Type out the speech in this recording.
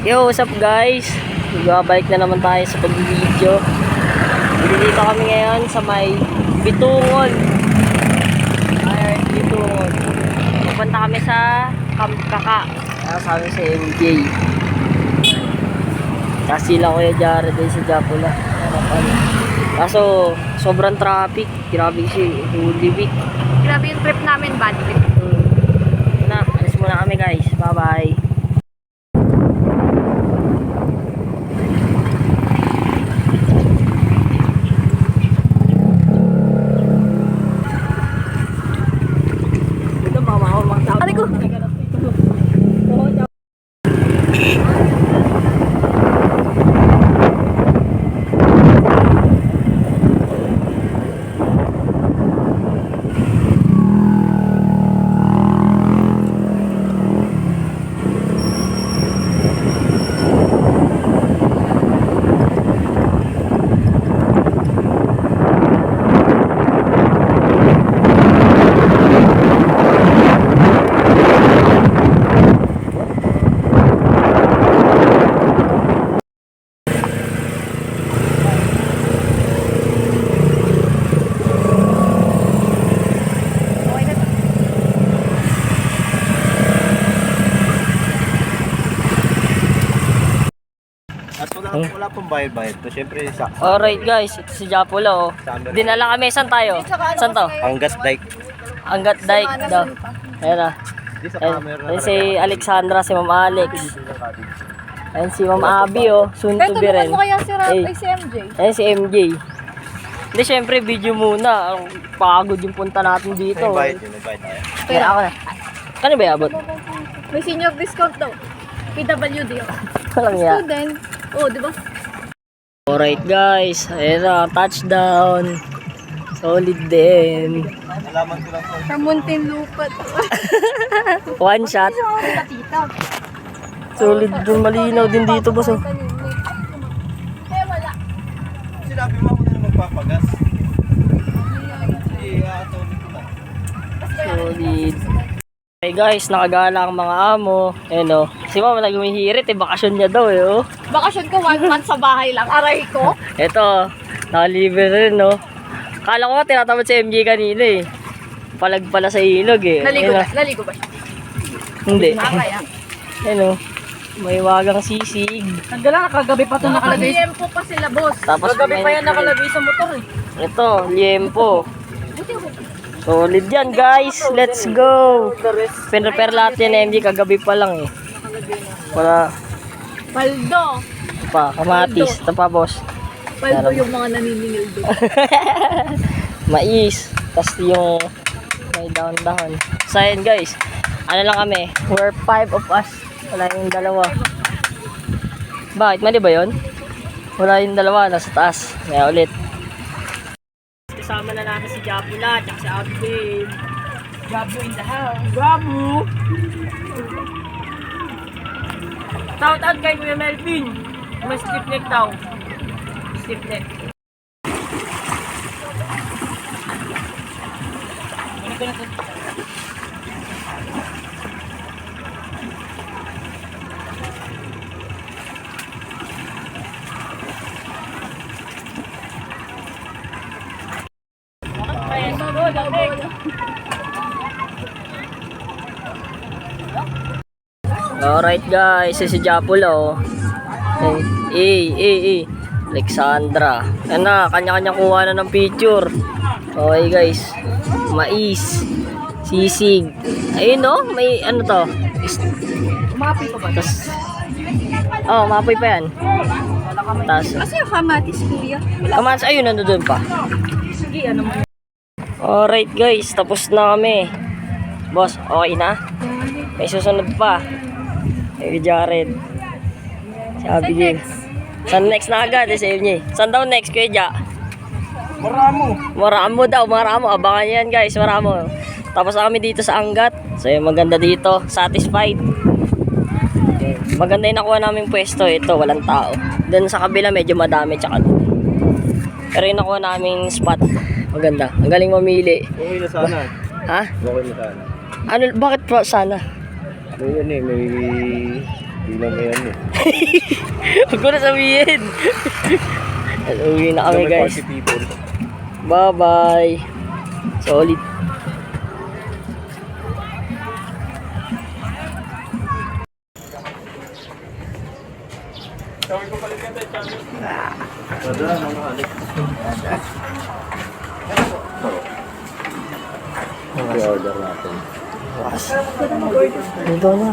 Yo, what's up guys? Magbabalik na naman tayo sa pag-video. Dito kami ngayon sa may Bitungon. Ay, Bitungon. Pupunta kami sa Camp Kaka. Sabi sa MJ. Kasi lang Kuya Jared din sa Japula. Kaso, sobrang traffic. Grabe siya. Holy week. Grabe yung trip namin, bad trip. Na, alis muna kami guys. Bye-bye. Aray ko! At wala pong bayad-bayad to. Siyempre sa Alright guys, ito si Japula oh. Dinala kami, saan tayo? Saan to? Angas Dike. Anggat Dike daw. Ayan na. Di sa Ayan, camera. ayan si Alexandra, si Ma'am Alex. Ayan si Ma'am Abby oh, soon to be rin. Mo kaya si Ay, si MJ? ayan si MJ. Hindi, syempre video muna. Ang pagod yung punta natin dito. May bayad yun, may bayad tayo. Kaya ako na. Kano ba yabot? May senior discount daw. PWD. Walang ya. Student. Oh, di ba? Alright guys, ayan na, touchdown. Solid din. Nalaman ko lang po. Sa Muntinlupa. One shot. Tita. Solid din, malinaw din dito boss oh. Kaya wala. Sinabi mo ako na magpapagas. Hindi, atomin ko lang. Solid. Okay guys, nakagala ang mga amo. Ayan o. Si Mama nagmihirit eh, bakasyon niya daw eh oh. Bakasyon ko 1 month sa bahay lang. Aray ko. Ito, nakalibre rin no. Kala ko nga tinatamad si MJ kanina eh. Palag pala sa ilog eh. Naligo Ayan, ba? Naligo ba siya? Hindi. Kaya. Ayan o. May wagang sisig. Nagdala, kagabi pa ito nakalagay. Liempo pa sila, boss. Tapos Kagabi pa yan nakalagay sa motor eh. Ito, liempo. Solid yan guys. Let's go. Pinrepair lahat yan MJ kagabi pa lang eh. Para Paldo. pa, kamatis. Ito pa boss. Paldo yung mga naniningil doon. Mais. Tapos yung may down-down. So yun guys. Ano lang kami. We're 5 of us. Wala yung dalawa. Bakit? Mali ba yun? Wala yung dalawa. Nasa taas. Kaya ulit. Kasama na natin si Japula at si Abdin. Jabu in the house. Jabu! Shout out kay Kuya Melvin. May stiff neck daw. Stiff neck. Alright guys, si Japula oh. Alexandra. Yan na, kanya-kanya kuha na ng picture. Okay guys. Mais. Sisig. Ayun oh, may ano to. Umapoy pa ba? Tas, oh, mapoy pa yan. Tas, Kasi yung kamatis, kuya. kamatis, ayun, nandun pa. Sige, ano mo. Alright guys, tapos na kami. Boss, okay na? May susunod pa. Hey Jared. Si Abigail. Saan next na agad eh sa inyo? Saan daw next Kuya Ja? Maramo. Maramo daw, maramo. Abangan yan guys, maramo. Tapos kami dito sa Angat. So yung maganda dito, satisfied. Maganda yung nakuha naming pwesto. Ito, walang tao. Doon sa kabila medyo madami tsaka doon. Pero yung nakuha naming spot, maganda. Ang galing mamili. Okay na sana. Ha? Okay na sana. Ano, bakit pa sana? May Hindi lang yan eh. Huwag ko na sabihin. At uwi na kami guys. Party people. Bye-bye. Solid. Wala, ano halik. I-order natin. Dito na.